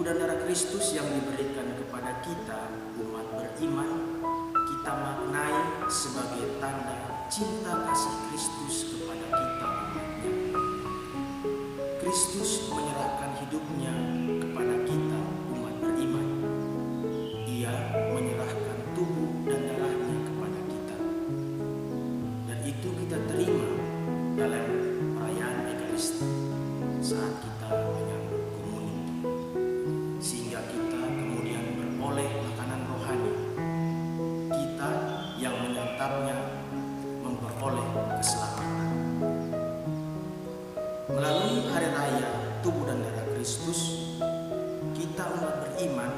tubuh dan darah Kristus yang diberikan kepada kita umat beriman, kita maknai sebagai tanda cinta kasih Kristus kepada kita umatnya. Kristus menyerahkan hidupnya kepada kita umat beriman. Ia menyerahkan tubuh dan darahnya kepada kita. Dan itu kita terima dalam perayaan Ekaristi saat kita menyambut komunion. Sehingga kita kemudian beroleh makanan rohani. Kita yang menyantapnya memperoleh keselamatan. Melalui hari raya tubuh dan darah Kristus, kita umat beriman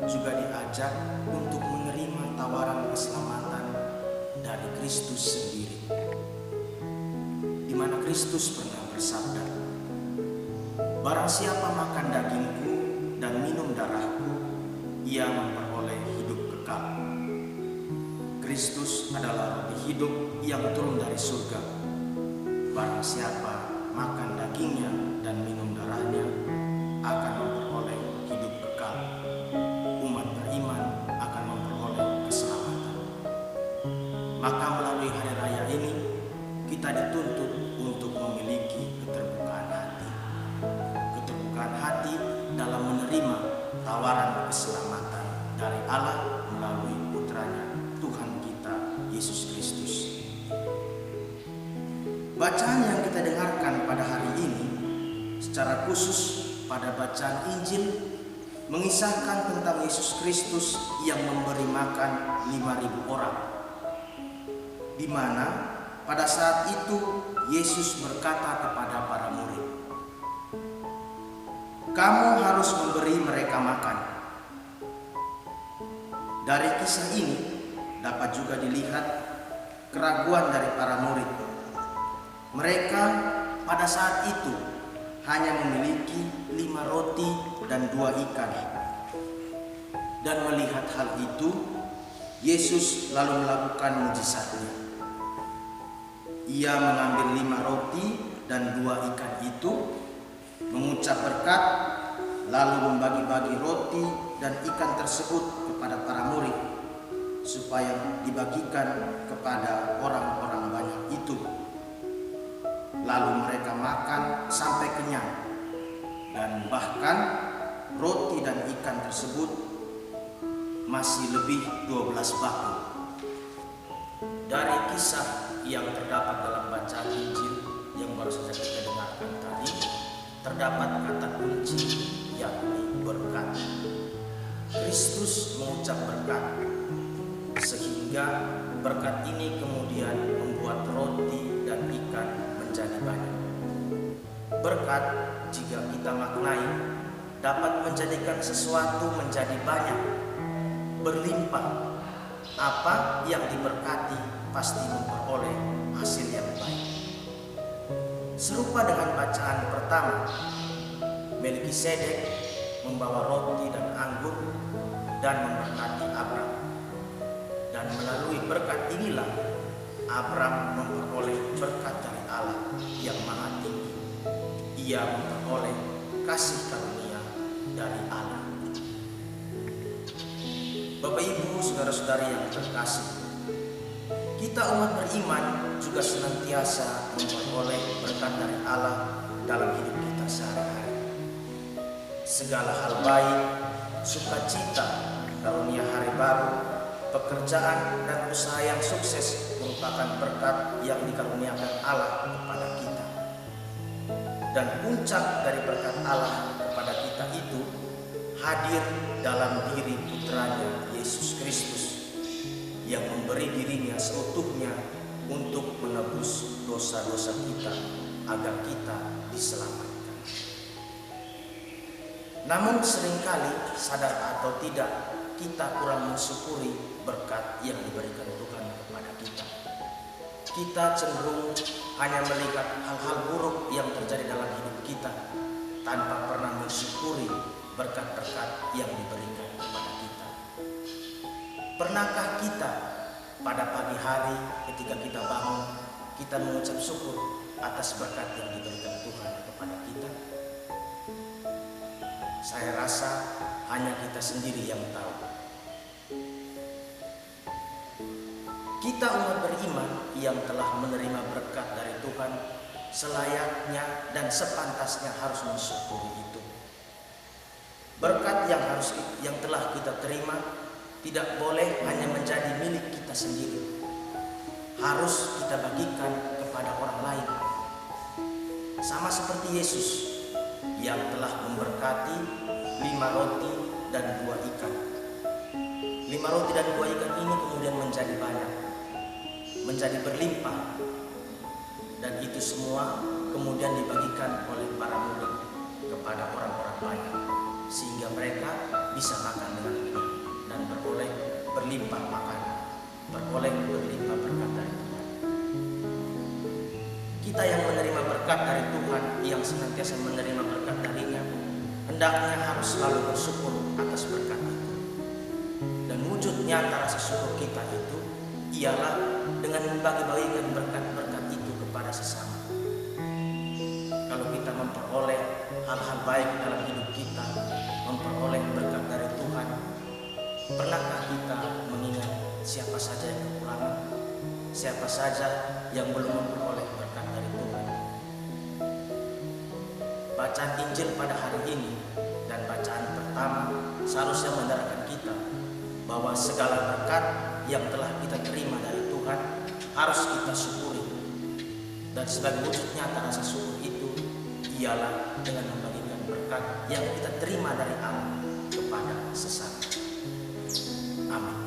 juga diajak untuk menerima tawaran keselamatan dari Kristus sendiri. Di mana Kristus pernah bersabda, "Barang siapa makan dagingku dan minum darahku, ia memperoleh hidup kekal." Kristus adalah roti hidup yang turun dari surga. Barang siapa makan dagingnya dan minum darahnya akan memperoleh hidup kekal. Umat beriman akan memperoleh keselamatan. Maka melalui hari raya ini kita dituntut untuk memiliki keterbukaan hati. Keterbukaan hati dalam menerima tawaran keselamatan dari Allah melalui putranya Tuhan kita Yesus Kristus. Bacaan yang kita dengarkan pada hari ini secara khusus pada bacaan Injil mengisahkan tentang Yesus Kristus yang memberi makan 5.000 orang, di mana pada saat itu Yesus berkata kepada para murid, "Kamu harus memberi mereka makan." Dari kisah ini dapat juga dilihat keraguan dari para murid. Mereka pada saat itu hanya memiliki 5 roti dan 2 ikan. Dan melihat hal itu, Yesus lalu melakukan mujizatnya. Ia mengambil 5 roti dan 2 ikan itu, mengucap berkat, lalu membagi-bagi roti dan ikan tersebut kepada para murid, supaya dibagikan kepada orang-orang banyak itu. Lalu mereka makan sampai kenyang, dan bahkan roti dan ikan tersebut masih lebih 12 bakul. Dari kisah yang terdapat dalam bacaan Injil yang baru saja kita dengarkan tadi, terdapat kata kunci yakni berkat. Kristus mengucap berkat, sehingga berkat ini kemudian membuat roti dan ikan menjadi banyak. Berkat, jika kita maknai, dapat menjadikan sesuatu menjadi banyak, berlimpah. Apa yang diberkati pasti memperoleh hasil yang baik. Serupa dengan bacaan pertama, Melkisedek membawa roti dan anggur dan memberkati Abram. Dan melalui berkat inilah Abram memperoleh berkat dari Allah yang maha tinggi. Ia memperoleh kasih karunia dari Allah. Bapak Ibu, saudara-saudari yang terkasih, kita umat beriman juga senantiasa memperoleh berkat dari Allah dalam hidup kita sehari-hari. Segala hal baik, sukacita, karunia hari baru, pekerjaan dan usaha yang sukses merupakan berkat yang dikaruniakan Allah kepada kita. Dan puncak dari berkat Allah kepada kita itu hadir dalam diri putranya Yesus Kristus yang memberi dirinya seutuhnya untuk menebus dosa-dosa kita agar kita diselamatkan. Namun seringkali sadar atau tidak kita kurang mensyukuri berkat yang diberikan Tuhan kepada kita. Kita cenderung hanya melihat hal-hal buruk yang terjadi dalam hidup kita tanpa pernah mensyukuri berkat-berkat yang diberikan kepada kita. Pernahkah kita pada pagi hari ketika kita bangun, kita mengucap syukur atas berkat yang diberikan Tuhan kepada kita? Saya rasa hanya kita sendiri yang tahu. Kita umat beriman yang telah menerima berkat dari Tuhan selayaknya dan sepantasnya harus mensyukuri itu. Berkat yang telah kita terima tidak boleh hanya menjadi milik kita sendiri. Harus kita bagikan kepada orang lain. Sama seperti Yesus yang telah memberkati 5 roti dan 2 ikan. 5 roti dan 2 ikan ini kemudian menjadi banyak, menjadi berlimpah, dan itu semua kemudian dibagikan oleh para murid kepada orang-orang banyak, sehingga mereka bisa makan dengan penuh dan beroleh berlimpah makanan, beroleh berlimpah berkat dari Tuhan. Kita yang menerima berkat dari Tuhan, yang senantiasa menerima berkat darinya, hendaknya harus selalu bersyukur atas berkat itu. Dan wujud nyata rasa syukur kita itu ialah dengan membagi-bagikan berkat-berkat itu kepada sesama. Kalau kita memperoleh hal-hal baik dalam hidup kita, memperoleh berkat dari Tuhan, pernahkah kita mengingat siapa saja yang kekurangan, siapa saja yang belum memperoleh berkat dari Tuhan? Bacaan Injil pada hari ini dan bacaan pertama seharusnya menyadarkan kita bahwa segala berkat yang telah kita terima dari Tuhan harus kita syukuri. Dan sebagai wujud nyata rasa syukur itu ialah dengan membagikan berkat yang kita terima dari Allah kepada sesama. Amin.